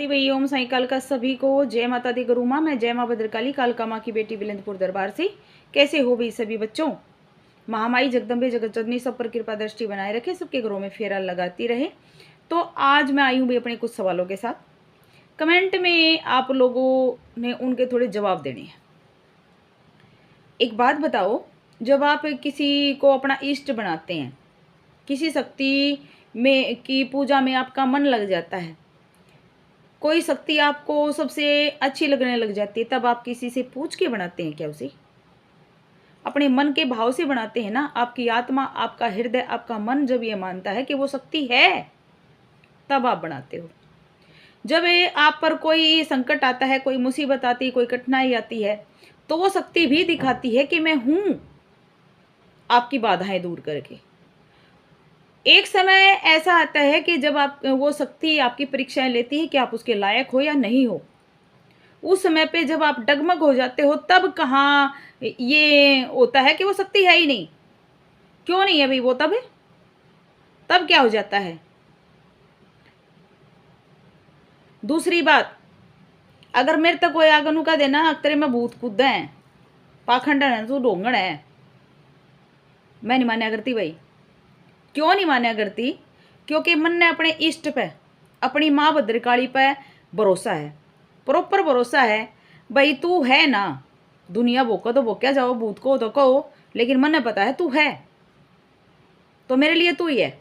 दी भई ओम साई काल का सभी को जय माता दी गुरु माँ। मैं जय माँ भद्रकाली कालका माँ की बेटी बिलंदपुर दरबार से। कैसे हो भाई सभी बच्चों? महामाई जगदम्बे जगत जननी सब पर कृपा दृष्टि बनाए रखे, सबके घरों में फेरा लगाती रहे। तो आज मैं आई हूँ भाई अपने कुछ सवालों के साथ। कमेंट में आप लोगों ने उनके थोड़े जवाब देने हैं। एक बात बताओ, जब आप किसी को अपना इष्ट बनाते हैं, किसी शक्ति में की पूजा में आपका मन लग जाता है, कोई शक्ति आपको सबसे अच्छी लगने लग जाती है, तब आप किसी से पूछ के बनाते हैं क्या? उसे अपने मन के भाव से बनाते हैं ना। आपकी आत्मा, आपका हृदय, आपका मन जब ये मानता है कि वो शक्ति है, तब आप बनाते हो। जब ये आप पर कोई संकट आता है, कोई मुसीबत आती है, कोई कठिनाई आती है, तो वो शक्ति भी दिखाती है कि मैं हूं, आपकी बाधाएं दूर करके। एक समय ऐसा आता है कि जब आप वो शक्ति आपकी परीक्षाएं लेती है कि आप उसके लायक हो या नहीं हो। उस समय पे जब आप डगमग हो जाते हो, तब कहाँ ये होता है कि वो शक्ति है ही नहीं। क्यों नहीं है भाई वो? तब क्या हो जाता है? दूसरी बात, अगर मेरे तक कोई आगनु का देना अक्तरे में भूत कूद है, पाखंड है, तू ढोंगण है, मैं नहीं मान्या करती भाई। क्यों नहीं मान्या करती? क्योंकि मन ने अपने इष्ट पे, अपनी माँ भद्रकाली पे भरोसा है, प्रॉपर भरोसा है। भाई तू है ना, दुनिया भोको तो भोक्या जाओ, भूत को तो कहो, लेकिन मन ने पता है तू है, तो मेरे लिए तू ही है।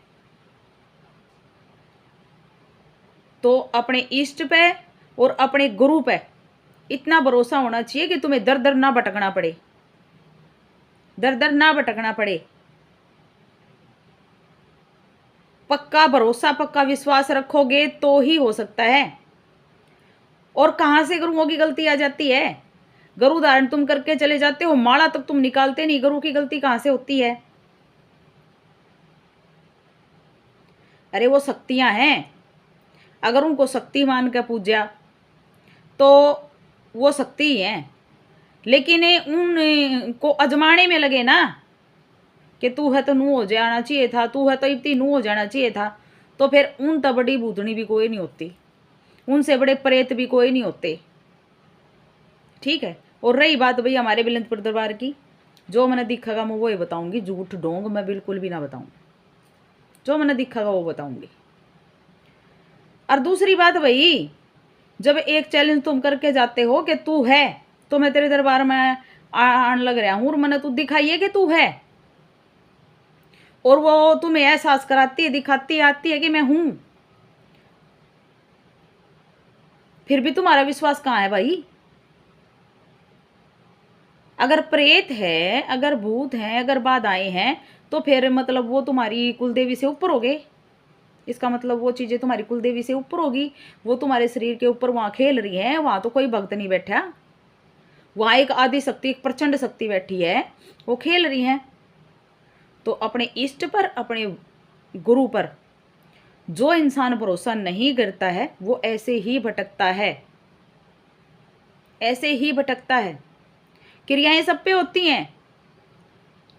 तो अपने इष्ट पे और अपने गुरु पे इतना भरोसा होना चाहिए कि तुम्हें दर दर ना भटकना पड़े, दर दर ना भटकना पड़े। पक्का भरोसा, पक्का विश्वास रखोगे तो ही हो सकता है। और कहां से गुरुओं की गलती आ जाती है? गुरु धारण तुम करके चले जाते हो, माला तक तुम निकालते नहीं, गुरु की गलती कहां से होती है? अरे वो शक्तियां हैं, अगर उनको शक्ति मान कर पूजा तो वो शक्ति ही है। लेकिन उनको अजमाने में लगे ना कि तू है तो नू हो जाना चाहिए था, तू है तो इतनी नू हो जाना चाहिए था, तो फिर उन तो बड़ी भूतनी भी कोई नहीं होती, उनसे बड़े प्रेत भी कोई नहीं होते। ठीक है। और रही बात भई हमारे बिलंदपुर दरबार की, जो मैंने दिखागा मैं वही बताऊंगी, झूठ ढोंग मैं बिल्कुल भी ना बताऊं। जो मैंने दिखागा वो बताऊंगी। और दूसरी बात भाई, जब एक चैलेंज तुम करके जाते हो कि तू है, तो मैं तेरे दरबार में आने लग रहा हूं और मैंने तू दिखाइए कि तू है, और वो तुम्हें एहसास कराती है, दिखाती आती है कि मैं हूं, फिर भी तुम्हारा विश्वास कहाँ है भाई? अगर प्रेत है, अगर भूत हैं, अगर बाधाएं हैं, तो फिर मतलब वो तुम्हारी कुलदेवी से ऊपर हो गए। इसका मतलब वो चीजें तुम्हारी कुलदेवी से ऊपर होगी, वो तुम्हारे शरीर के ऊपर वहां खेल रही हैं। वहां तो कोई भक्त नहीं बैठा, वहां एक आदि शक्ति, एक प्रचंड शक्ति बैठी है, वो खेल रही हैं। तो अपने इष्ट पर, अपने गुरु पर जो इंसान भरोसा नहीं करता है, वो ऐसे ही भटकता है, ऐसे ही भटकता है। क्रियाएं सब पे होती हैं,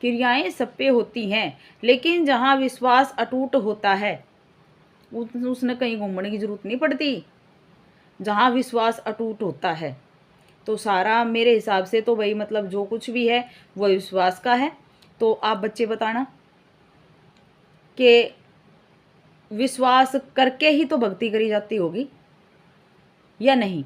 क्रियाएं सब पे होती हैं, लेकिन जहां विश्वास अटूट होता है उसने कहीं घूमने की जरूरत नहीं पड़ती। जहां विश्वास अटूट होता है तो सारा मेरे हिसाब से तो भाई मतलब जो कुछ भी है वो विश्वास का है। तो आप बच्चे बताना कि विश्वास करके ही तो भक्ति करी जाती होगी या नहीं?